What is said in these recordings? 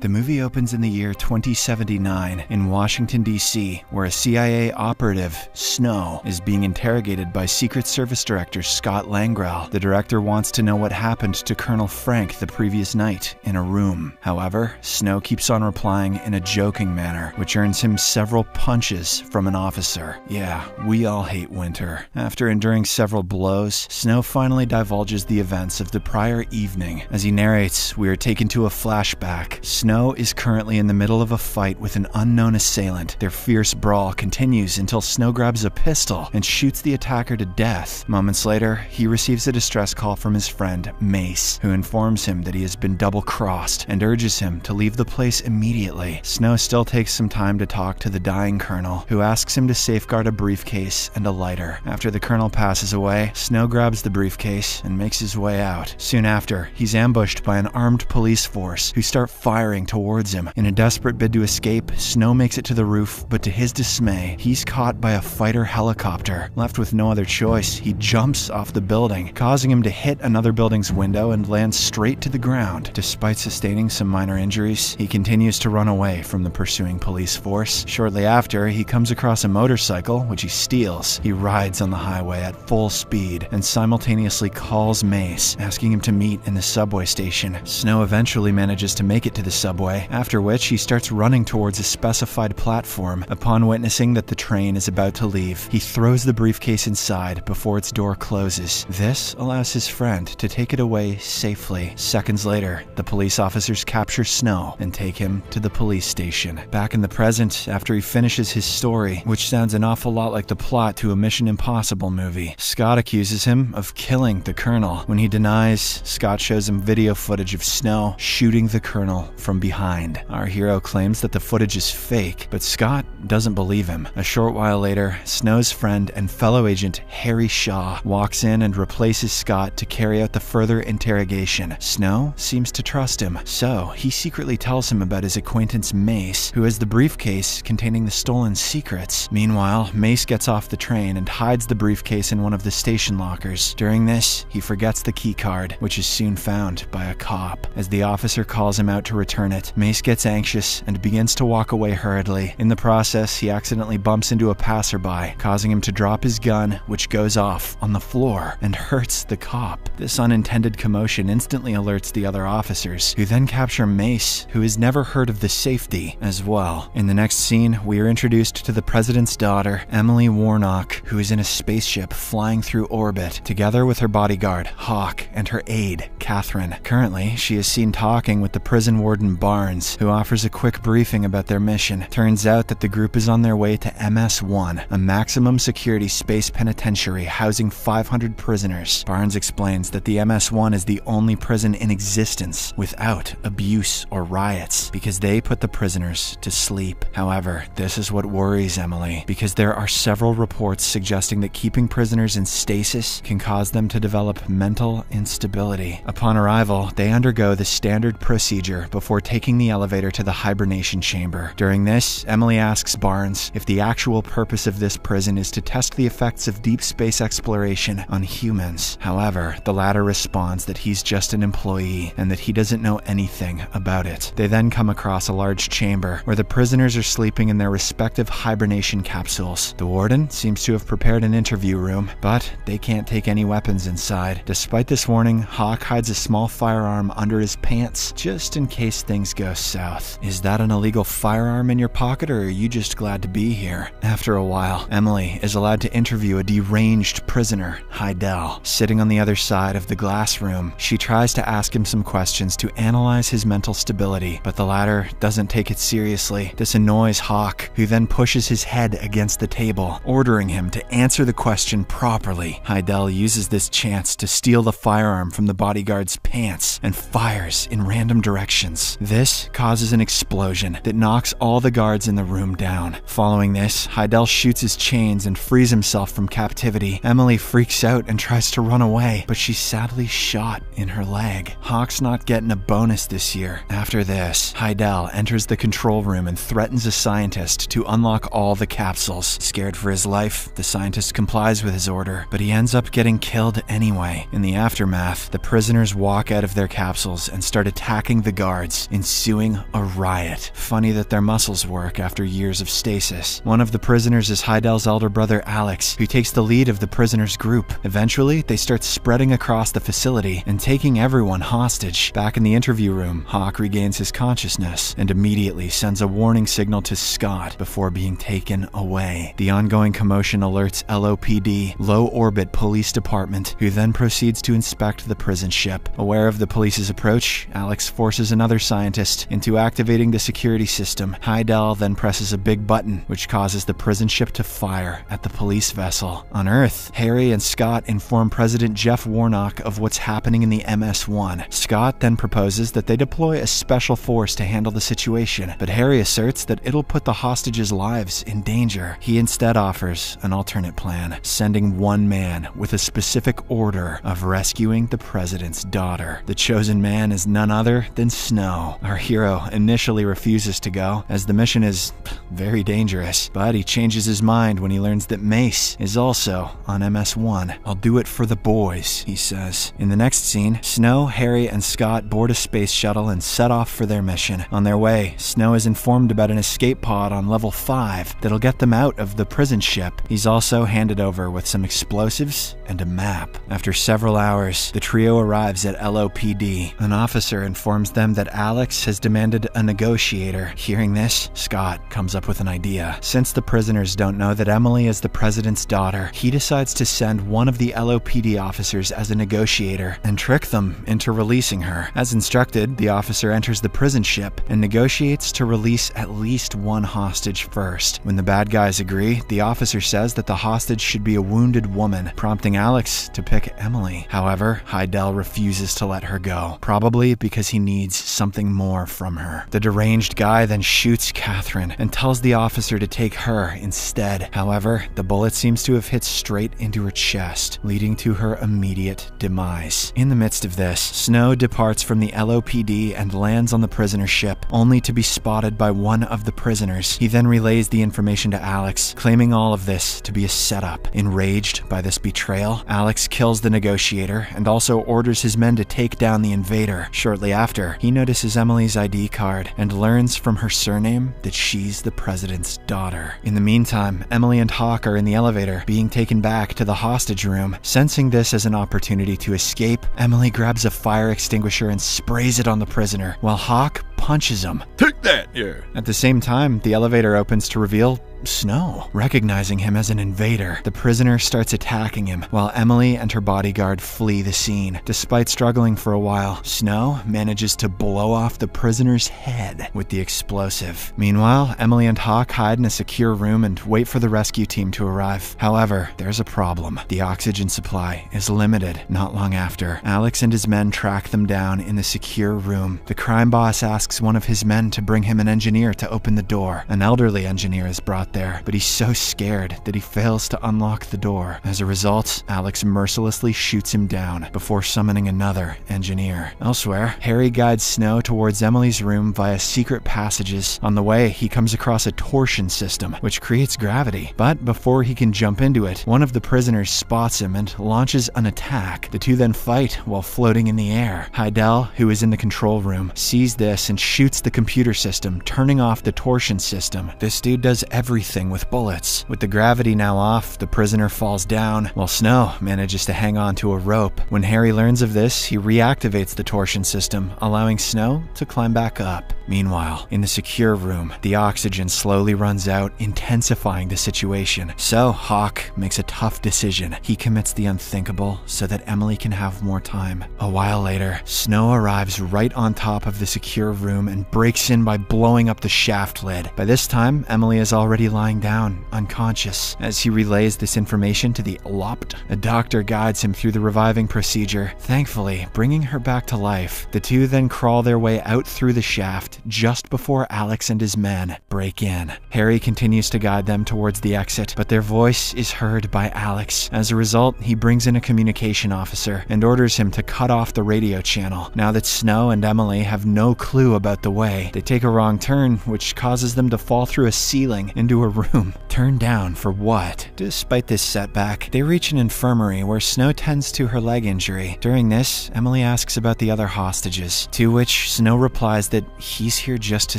The movie opens in the year 2079 in Washington, D.C., where a CIA operative, Snow, is being interrogated by Secret Service Director Scott Langral. The director wants to know what happened to Colonel Frank the previous night in a room. However, Snow keeps on replying in a joking manner, which earns him several punches from an officer. Yeah, we all hate winter. After enduring several blows, Snow finally divulges the events of the prior evening. As he narrates, we are taken to a flashback. Snow is currently in the middle of a fight with an unknown assailant. Their fierce brawl continues until Snow grabs a pistol and shoots the attacker to death. Moments later, he receives a distress call from his friend, Mace, who informs him that he has been double-crossed and urges him to leave the place immediately. Snow still takes some time to talk to the dying colonel, who asks him to safeguard a briefcase and a lighter. After the colonel passes away, Snow grabs the briefcase and makes his way out. Soon after, he's ambushed by an armed police force who start firing towards him. In a desperate bid to escape, Snow makes it to the roof, but to his dismay, he's caught by a fighter helicopter. Left with no other choice, he jumps off the building, causing him to hit another building's window and land straight to the ground. Despite sustaining some minor injuries, he continues to run away from the pursuing police force. Shortly after, he comes across a motorcycle, which he steals. He rides on the highway at full speed and simultaneously calls Mace, asking him to meet in the subway station. Snow eventually manages to make it to the subway, after which he starts running towards a specified platform. Upon witnessing that the train is about to leave, he throws the briefcase inside before its door closes. This allows his friend to take it away safely. Seconds later, the police officers capture Snow and take him to the police station. Back in the present, after he finishes his story, which sounds an awful lot like the plot to a Mission Impossible movie, Scott accuses him of killing the colonel. When he denies, Scott shows him video footage of Snow shooting the colonel from behind. Our hero claims that the footage is fake, but Scott doesn't believe him. A short while later, Snow's friend and fellow agent Harry Shaw walks in and replaces Scott to carry out the further interrogation. Snow seems to trust him, so he secretly tells him about his acquaintance Mace, who has the briefcase containing the stolen secrets. Meanwhile, Mace gets off the train and hides the briefcase in one of the station lockers. During this, he forgets the key card, which is soon found by a cop. As the officer calls him out to return it, Mace gets anxious and begins to walk away hurriedly. In the process, he accidentally bumps into a passerby, causing him to drop his gun, which goes off on the floor and hurts the cop. This unintended commotion instantly alerts the other officers, who then capture Mace, who has never heard of the safety as well. In the next scene, we are introduced to the president's daughter, Emilie Warnock, who is in a spaceship flying through orbit, together with her bodyguard, Hawk, and her aide, Catherine. Currently, she is seen talking with the prison warden Barnes, who offers a quick briefing about their mission. Turns out that the group is on their way to MS-1, a maximum security space penitentiary housing 500 prisoners. Barnes explains that the MS-1 is the only prison in existence without abuse or riots, because they put the prisoners to sleep. However, this is what worries Emilie, because there are several reports suggesting that keeping prisoners in stasis can cause them to develop mental instability. Upon arrival, they undergo the standard procedure before taking the elevator to the hibernation chamber. During this, Emilie asks Barnes if the actual purpose of this prison is to test the effects of deep space exploration on humans. However, the latter responds that he's just an employee and that he doesn't know anything about it. They then come across a large chamber where the prisoners are sleeping in their respective hibernation capsules. The warden seems to have prepared an interview room, but they can't take any weapons inside. Despite this warning, Hawk hides a small firearm under his pants just in case things go south. Is that an illegal firearm in your pocket, or are you just glad to be here? After a while, Emilie is allowed to interview a deranged prisoner, Hydell. Sitting on the other side of the glass room, she tries to ask him some questions to analyze his mental stability, but the latter doesn't take it seriously. This annoys Hawk, who then pushes his head against the table, ordering him to answer the question properly. Hydell uses this chance to steal the firearm from the bodyguard's pants and fires in random directions. This causes an explosion that knocks all the guards in the room down. Following this, Hydell shoots his chains and frees himself from captivity. Emilie freaks out and tries to run away, but she's sadly shot in her leg. Hawk's not getting a bonus this year. After this, Hydell enters the control room and threatens a scientist to unlock all the capsules. Scared for his life, the scientist complies with his order, but he ends up getting killed anyway. In the aftermath, the prisoners walk out of their capsules and start attacking the guards. ensuing a riot. Funny that their muscles work after years of stasis. One of the prisoners is Hydell's elder brother Alex, who takes the lead of the prisoners' group. Eventually, they start spreading across the facility and taking everyone hostage. Back in the interview room, Hawk regains his consciousness and immediately sends a warning signal to Scott before being taken away. The ongoing commotion alerts LOPD, Low Orbit Police Department, who then proceeds to inspect the prison ship. Aware of the police's approach, Alex forces another scientist into activating the security system. Hydell then presses a big button, which causes the prison ship to fire at the police vessel. On Earth, Harry and Scott inform President Jeff Warnock of what's happening in the MS-1. Scott then proposes that they deploy a special force to handle the situation, but Harry asserts that it'll put the hostages' lives in danger. He instead offers an alternate plan, sending one man with a specific order of rescuing the president's daughter. The chosen man is none other than Snow. Our hero initially refuses to go, as the mission is very dangerous, but he changes his mind when he learns that Mace is also on MS-1. "I'll do it for the boys," he says. In the next scene, Snow, Harry, and Scott board a space shuttle and set off for their mission. On their way, Snow is informed about an escape pod on level 5 that'll get them out of the prison ship. He's also handed over with some explosives and a map. After several hours, the trio arrives at LOPD. An officer informs them that Alex has demanded a negotiator. Hearing this, Scott comes up with an idea. Since the prisoners don't know that Emilie is the president's daughter, he decides to send one of the LOPD officers as a negotiator and trick them into releasing her. As instructed, the officer enters the prison ship and negotiates to release at least one hostage first. When the bad guys agree, the officer says that the hostage should be a wounded woman, prompting Alex to pick Emilie. However, Hydell refuses to let her go, probably because he needs something more from her. The deranged guy then shoots Catherine and tells the officer to take her instead. However, the bullet seems to have hit straight into her chest, leading to her immediate demise. In the midst of this, Snow departs from the LOPD and lands on the prisoner ship, only to be spotted by one of the prisoners. He then relays the information to Alex, claiming all of this to be a setup. Enraged by this betrayal, Alex kills the negotiator and also orders his men to take down the invader. Shortly after, he notices Emilie's ID card and learns from her surname that she's the president's daughter. In the meantime, Emilie and Hawk are in the elevator, being taken back to the hostage room. Sensing this as an opportunity to escape, Emilie grabs a fire extinguisher and sprays it on the prisoner, while Hawk punches him. "Take that, yeah." At the same time, the elevator opens to reveal Snow. Recognizing him as an invader, the prisoner starts attacking him, while Emilie and her bodyguard flee the scene. Despite struggling for a while, Snow manages to blow off the prisoner's head with the explosive. Meanwhile, Emilie and Hawk hide in a secure room and wait for the rescue team to arrive. However, there's a problem. The oxygen supply is limited. Not long after, Alex and his men track them down in the secure room. The crime boss asks one of his men to bring him an engineer to open the door. An elderly engineer is brought there, but he's so scared that he fails to unlock the door. As a result, Alex mercilessly shoots him down before summoning another engineer. Elsewhere, Harry guides Snow towards Emily's room via secret passages. On the way, he comes across a torsion system, which creates gravity. But before he can jump into it, one of the prisoners spots him and launches an attack. The two then fight while floating in the air. Hydell, who is in the control room, sees this and shoots the computer system, turning off the torsion system. This dude does everything with bullets. With the gravity now off, the prisoner falls down, while Snow manages to hang on to a rope. When Harry learns of this, he reactivates the torsion system, allowing Snow to climb back up. Meanwhile, in the secure room, the oxygen slowly runs out, intensifying the situation. So, Hawk makes a tough decision. He commits the unthinkable so that Emilie can have more time. A while later, Snow arrives right on top of the secure room and breaks in by blowing up the shaft lid. By this time, Emilie is already lying down, unconscious. As he relays this information to the LOPD, a doctor guides him through the reviving procedure, thankfully bringing her back to life. The two then crawl their way out through the shaft just before Alex and his men break in. Harry continues to guide them towards the exit, but their voice is heard by Alex. As a result, he brings in a communication officer and orders him to cut off the radio channel. Now that Snow and Emilie have no clue clue about the way. They take a wrong turn, which causes them to fall through a ceiling into a room. Turned down for what? Despite this setback, they reach an infirmary where Snow tends to her leg injury. During this, Emilie asks about the other hostages, to which Snow replies that he's here just to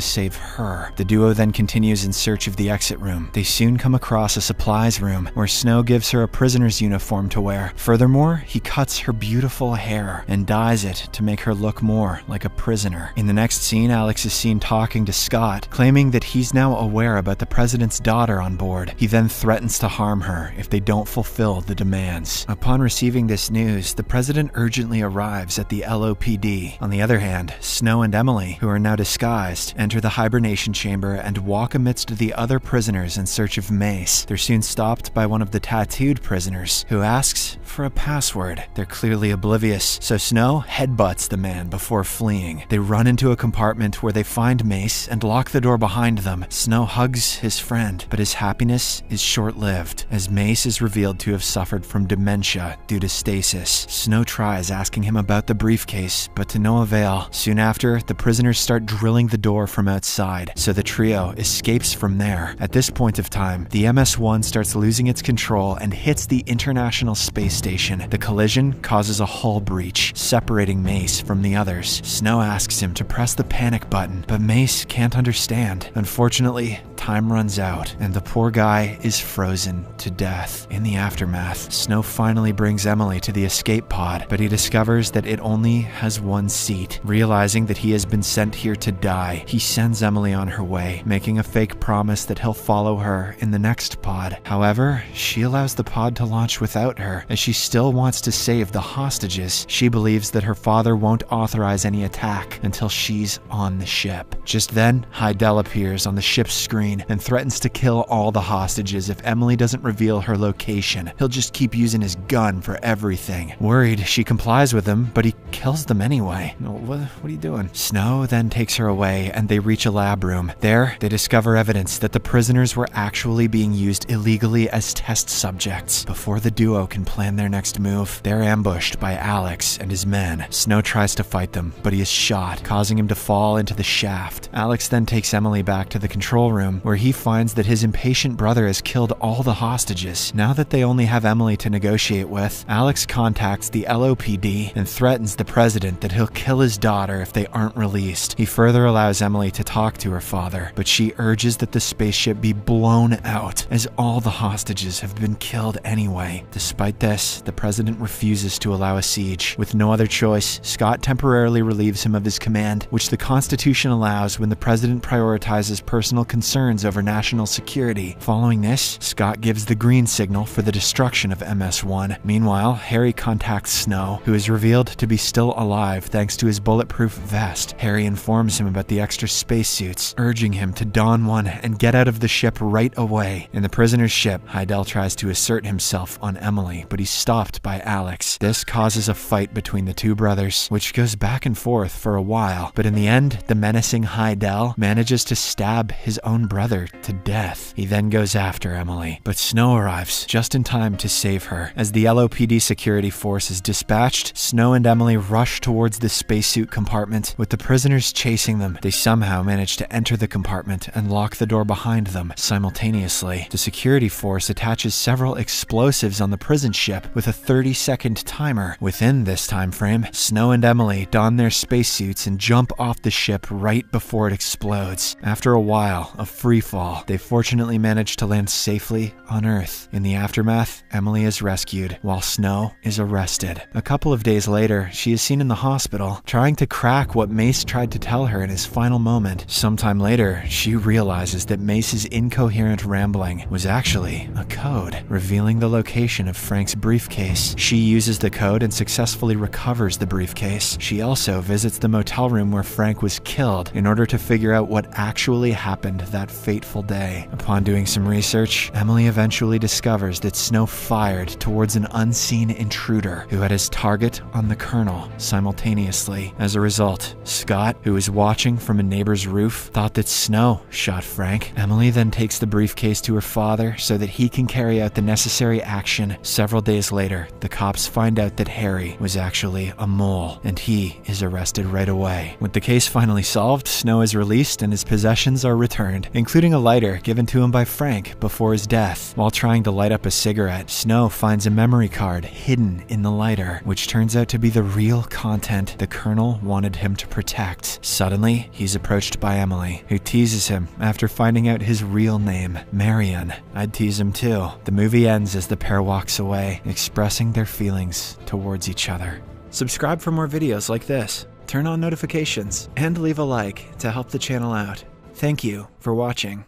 save her. The duo then continues in search of the exit room. They soon come across a supplies room where Snow gives her a prisoner's uniform to wear. Furthermore, he cuts her beautiful hair and dyes it to make her look more like a prisoner. In the next scene, Alex is seen talking to Scott, claiming that he's now aware about the president's daughter on board. He then threatens to harm her if they don't fulfill the demands. Upon receiving this news, the president urgently arrives at the LOPD. On the other hand, Snow and Emilie, who are now disguised, enter the hibernation chamber and walk amidst the other prisoners in search of Mace. They're soon stopped by one of the tattooed prisoners, who asks for a password. They're clearly oblivious, so Snow headbutts the man before fleeing. They run into a compartment where they find Mace and lock the door behind them. Snow hugs his friend, but his happiness is short-lived, as Mace is revealed to have suffered from dementia due to stasis. Snow tries asking him about the briefcase, but to no avail. Soon after, the prisoners start drilling the door from outside, so the trio escapes from there. At this point of time, the MS-1 starts losing its control and hits the International Space Station. The collision causes a hull breach, separating Mace from the others. Snow asks him to press the panic button, but Mace can't understand. Unfortunately, time runs out, and the poor guy is frozen to death. In the aftermath, Snow finally brings Emilie to the escape pod, but he discovers that it only has one seat. Realizing that he has been sent here to die, he sends Emilie on her way, making a fake promise that he'll follow her in the next pod. However, she allows the pod to launch without her, as she still wants to save the hostages. She believes that her father won't authorize any attack until she's on the ship. Just then, Hydell appears on the ship's screen and threatens to kill all the hostages if Emilie doesn't reveal her location. He'll just keep using his gun for everything. Worried, she complies with him, but he kills them anyway. What are you doing? Snow then takes her away, and they reach a lab room. There, they discover evidence that the prisoners were actually being used illegally as test subjects. Before the duo can plan their next move, they're ambushed by Alex and his men. Snow tries to fight them, but he is shot, causing him to fall into the shaft. Alex then takes Emilie back to the control room, where he finds that his impatient brother has killed all the hostages. Now that they only have Emilie to negotiate with, Alex contacts the LOPD and threatens the president that he'll kill his daughter if they aren't released. He further allows Emilie to talk to her father, but she urges that the spaceship be blown out, as all the hostages have been killed anyway. Despite this, the president refuses to allow a siege. With no other choice, Scott temporarily relieves him of his command, which the Constitution allows when the president prioritizes personal concerns over national security. Following this, Scott gives the green signal for the destruction of MS-1. Meanwhile, Harry contacts Snow, who is revealed to be still alive thanks to his bulletproof vest. Harry informs him about the extra spacesuits, urging him to don one and get out of the ship right away. In the prisoner's ship, Hydell tries to assert himself on Emilie, but he's stopped by Alex. This causes a fight between the two brothers, which goes back and forth for a while, but in the end, the menacing Hydell manages to stab his own brother to death. He then goes after Emilie, but Snow arrives just in time to save her. As the LOPD security force is dispatched, Snow and Emilie rush towards the spacesuit compartment, with the prisoners chasing them. They somehow manage to enter the compartment and lock the door behind them. Simultaneously, the security force attaches several explosives on the prison ship with a 30-second timer. Within this time frame, Snow and Emilie don their spacesuits and jump off the ship right before it explodes. After a while of free fall, they fortunately manage to land safely on Earth. In the aftermath, Emilie is rescued, while Snow is arrested. A couple of days later, she is seen in the hospital, trying to crack what Mace tried to tell her in his final moment. Sometime later, she realizes that Mace's incoherent rambling was actually a code, revealing the location of Frank's briefcase. She uses the code and successfully recovers the briefcase. She also visits the motel room where Frank was killed in order to figure out what actually happened that fateful day. Upon doing some research, Emilie eventually discovers that Snow fired towards an unseen intruder who had his target on the Colonel. criminal simultaneously. As a result, Scott, who was watching from a neighbor's roof, thought that Snow shot Frank. Emilie then takes the briefcase to her father so that he can carry out the necessary action. Several days later, the cops find out that Harry was actually a mole, and he is arrested right away. With the case finally solved, Snow is released and his possessions are returned, including a lighter given to him by Frank before his death. While trying to light up a cigarette, Snow finds a memory card hidden in the lighter, which turns out to be the real content the Colonel wanted him to protect. Suddenly, he's approached by Emilie, who teases him after finding out his real name, Marion. I'd tease him too. The movie ends as the pair walks away, expressing their feelings towards each other. Subscribe for more videos like this, turn on notifications, and leave a like to help the channel out. Thank you for watching.